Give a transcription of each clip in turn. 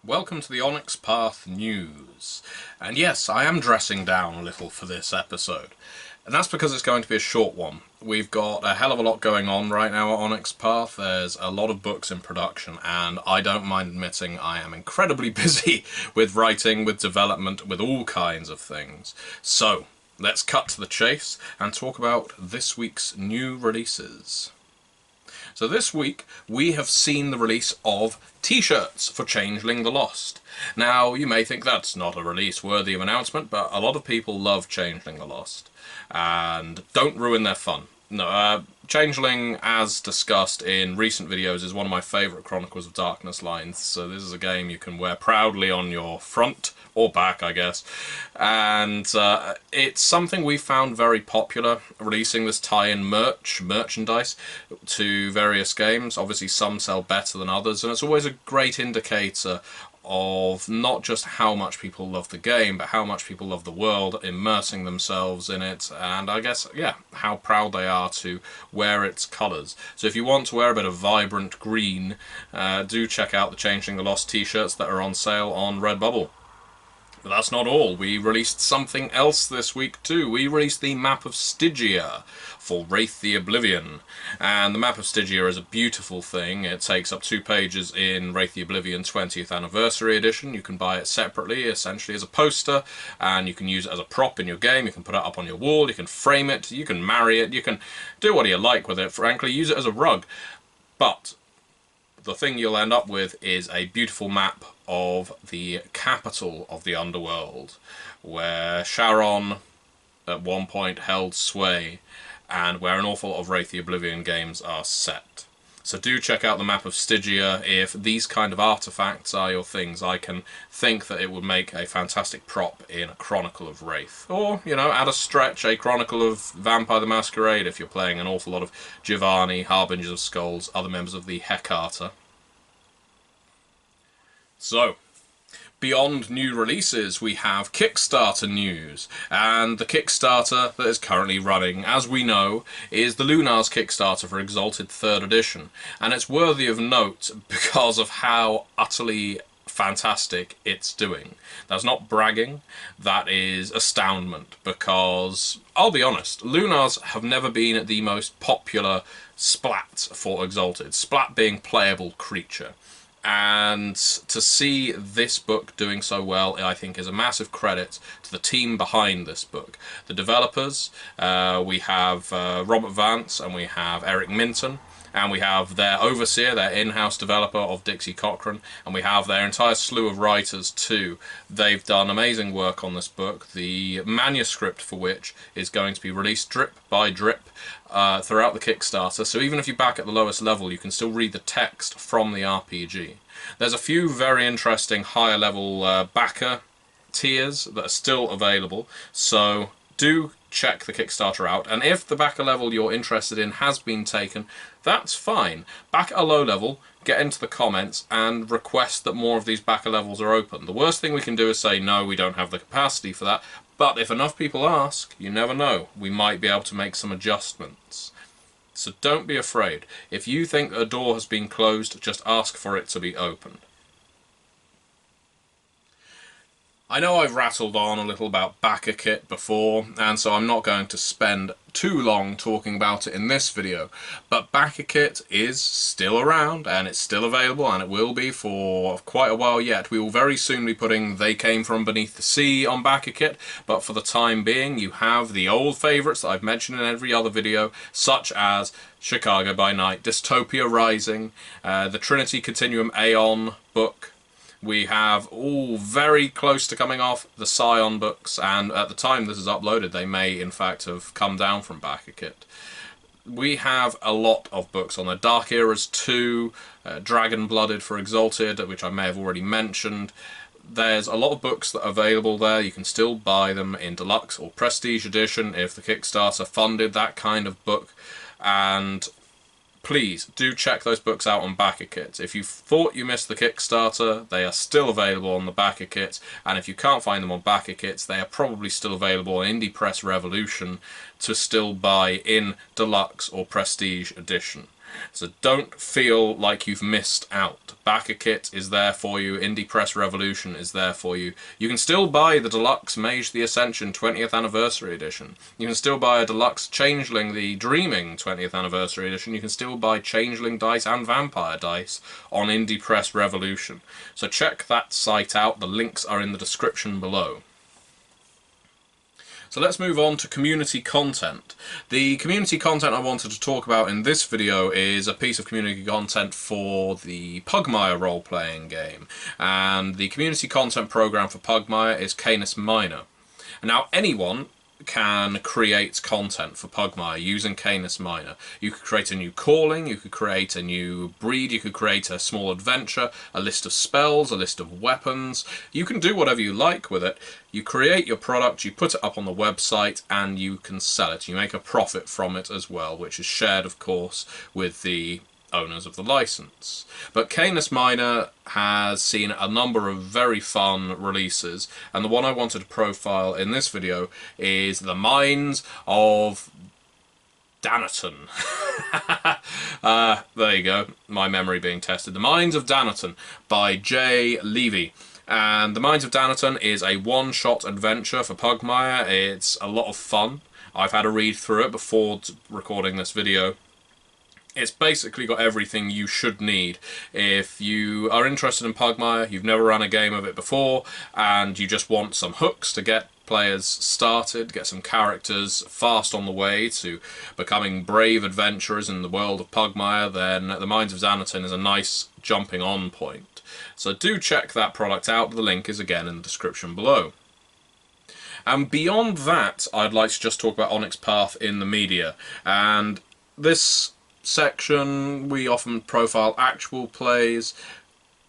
Welcome to the Onyx Path News. And yes, I am dressing down a little for this episode. And that's because it's going to be a short one. We've got a hell of a lot going on right now at Onyx Path. There's a lot of books in production, and I don't mind admitting I am incredibly busy with writing, with development, with all kinds of things. So, let's cut to the chase and talk about this week's new releases. So this week we have seen the release of t-shirts for Changeling the Lost. Now you may think that's not a release worthy of announcement, but a lot of people love Changeling the Lost and don't ruin their fun. No, Changeling, as discussed in recent videos, is one of my favourite Chronicles of Darkness lines, so this is a game you can wear proudly on your front, or back I guess, and it's something we found very popular, releasing this tie-in merchandise to various games. Obviously some sell better than others, and it's always a great indicator of not just how much people love the game, but how much people love the world, immersing themselves in it, and I guess, yeah, how proud they are to wear its colours. So if you want to wear a bit of vibrant green, do check out the Changeling the Lost t-shirts that are on sale on Redbubble. But that's not all. We released something else this week too. We released the map of Stygia for Wraith the Oblivion. And the map of Stygia is a beautiful thing. It takes up 2 pages in Wraith the Oblivion 20th Anniversary Edition. You can buy it separately, essentially as a poster, and you can use it as a prop in your game. You can put it up on your wall, you can frame it, you can marry it, you can do what you like with it. Frankly, use it as a rug. But the thing you'll end up with is a beautiful map of the capital of the underworld, where Charon at one point held sway, and where an awful lot of Wraith the Oblivion games are set. So do check out the map of Stygia if these kind of artifacts are your things. I can think that it would make a fantastic prop in a Chronicle of Wraith. Or, you know, at a stretch, a Chronicle of Vampire the Masquerade if you're playing an awful lot of Giovanni, Harbingers of Skulls, other members of the Hekarta. So, beyond new releases, we have Kickstarter news, and the Kickstarter that is currently running, as we know, is the Lunar's Kickstarter for Exalted 3rd Edition, and it's worthy of note because of how utterly fantastic it's doing. That's not bragging, that is astoundment, because, I'll be honest, Lunars have never been the most popular splat for Exalted, splat being playable creature. And to see this book doing so well, I think, is a massive credit to the team behind this book. The developers, we have Robert Vance and we have Eric Minton, and we have their overseer, their in-house developer of Dixie Cochran, and we have their entire slew of writers too. They've done amazing work on this book, the manuscript for which is going to be released drip by drip throughout the Kickstarter, so even if you back at the lowest level you can still read the text from the RPG. There's a few very interesting higher level backer tiers that are still available, so do check the Kickstarter out, and if the backer level you're interested in has been taken, that's fine. Back at a low level, get into the comments and request that more of these backer levels are open. The worst thing we can do is say, no, we don't have the capacity for that, but if enough people ask, you never know, we might be able to make some adjustments. So don't be afraid. If you think a door has been closed, just ask for it to be opened. I know I've rattled on a little about Backerkit before, and so I'm not going to spend too long talking about it in this video, but Backerkit is still around, and it's still available, and it will be for quite a while yet. We will very soon be putting They Came From Beneath the Sea on Backerkit, but for the time being you have the old favourites that I've mentioned in every other video, such as Chicago by Night, Dystopia Rising, the Trinity Continuum Aeon book. We have all very close to coming off the Scion books, and at the time this is uploaded they may in fact have come down from Backerkit. We have a lot of books on there. Dark Eras 2, Dragon Blooded for Exalted, which I may have already mentioned. There's a lot of books that are available there. You can still buy them in Deluxe or Prestige Edition if the Kickstarter funded that kind of book, and please do check those books out on Backerkit. If you thought you missed the Kickstarter, they are still available on the Backerkit, and if you can't find them on Backerkit, they are probably still available on Indie Press Revolution to still buy in Deluxe or Prestige Edition. So don't feel like you've missed out. Backerkit is there for you. Indie Press Revolution is there for you. You can still buy the Deluxe Mage the Ascension 20th Anniversary Edition. You can still buy a Deluxe Changeling the Dreaming 20th Anniversary Edition. You can still buy Changeling dice and Vampire dice on Indie Press Revolution. So check that site out. The links are in the description below. So let's move on to community content. The community content I wanted to talk about in this video is a piece of community content for the Pugmire role-playing game. And the community content program for Pugmire is Canis Minor. And now anyone can create content for Pugmire using Canis Minor. You could create a new calling, you could create a new breed, you could create a small adventure, a list of spells, a list of weapons. You can do whatever you like with it. You create your product, you put it up on the website, and you can sell it. You make a profit from it as well, which is shared, of course, with the owners of the license. But Canis Minor has seen a number of very fun releases, and the one I wanted to profile in this video is The Mines of Danaton. There you go, my memory being tested. The Mines of Danaton by Jay Levy. And The Mines of Danaton is a one-shot adventure for Pugmire. It's a lot of fun. I've had a read through it before recording this video. It's basically got everything you should need. If you are interested in Pugmire, you've never run a game of it before, and you just want some hooks to get players started, get some characters fast on the way to becoming brave adventurers in the world of Pugmire, then The Mines of Danaton is a nice jumping on point. So do check that product out. The link is again in the description below. And beyond that, I'd like to just talk about Onyx Path in the media. And this section, we often profile actual plays.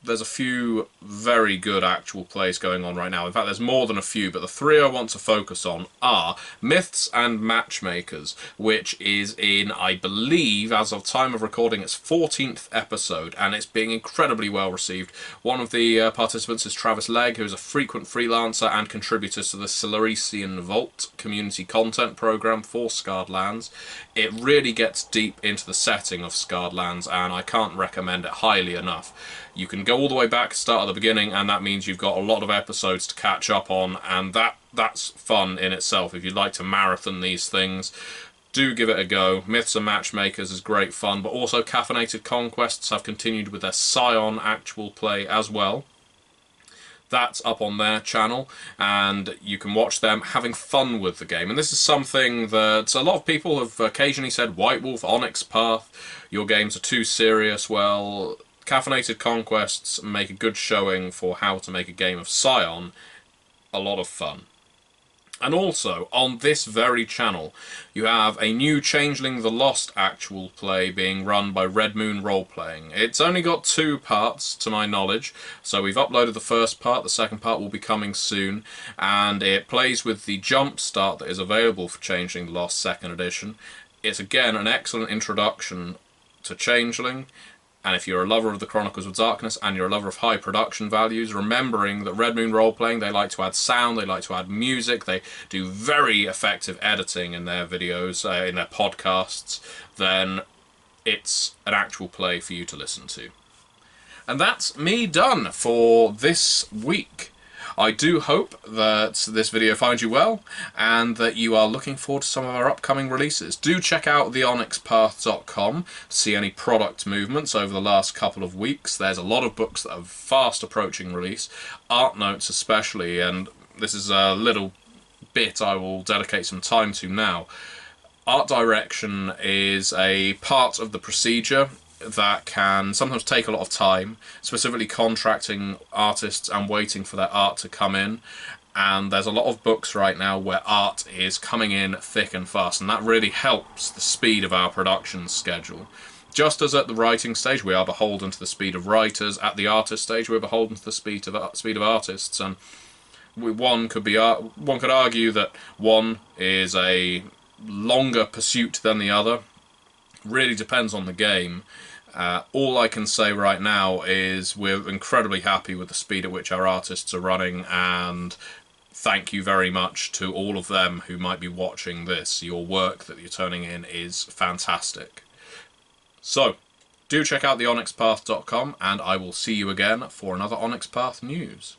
There's a few very good actual plays going on right now. In fact, there's more than a few, but the three I want to focus on are Myths and Matchmakers, which is in, I believe, as of time of recording, its 14th episode, and it's being incredibly well received. One of the participants is Travis Legg, who is a frequent freelancer and contributor to the Silurician Vault community content program for Scarred Lands. It really gets deep into the setting of Scarred Lands, and I can't recommend it highly enough. You can go all the way back, start at the beginning, and that means you've got a lot of episodes to catch up on, and that's fun in itself. If you'd like to marathon these things, do give it a go. Myths and Matchmakers is great fun, but also Caffeinated Conquests have continued with their Scion actual play as well. That's up on their channel, and you can watch them having fun with the game. And this is something that a lot of people have occasionally said, White Wolf, Onyx Path, your games are too serious. Well, Caffeinated Conquests make a good showing for how to make a game of Scion a lot of fun. And also, on this very channel, you have a new Changeling the Lost actual play being run by Red Moon Roleplaying. It's only got 2 parts, to my knowledge, so we've uploaded the first part, the second part will be coming soon, and it plays with the jump start that is available for Changeling the Lost 2nd edition. It's again an excellent introduction to Changeling. And if you're a lover of the Chronicles of Darkness and you're a lover of high production values, remembering that Red Moon Roleplaying, they like to add sound, they like to add music, they do very effective editing in their videos, in their podcasts, then it's an actual play for you to listen to. And that's me done for this week. I do hope that this video finds you well, and that you are looking forward to some of our upcoming releases. Do check out theonyxpath.com to see any product movements over the last couple of weeks. There's a lot of books that are fast approaching release, art notes especially, and this is a little bit I will dedicate some time to now. Art direction is a part of the procedure that can sometimes take a lot of time, specifically contracting artists and waiting for their art to come in. And there's a lot of books right now where art is coming in thick and fast, and that really helps the speed of our production schedule. Just as at the writing stage we are beholden to the speed of writers, at the artist stage we're beholden to the speed of artists, and one could argue that one is a longer pursuit than the other. Really depends on the game. All I can say right now is we're incredibly happy with the speed at which our artists are running, and thank you very much to all of them who might be watching this. Your work that you're turning in is fantastic. So, do check out the onyxpath.com, and I will see you again for another Onyx Path news.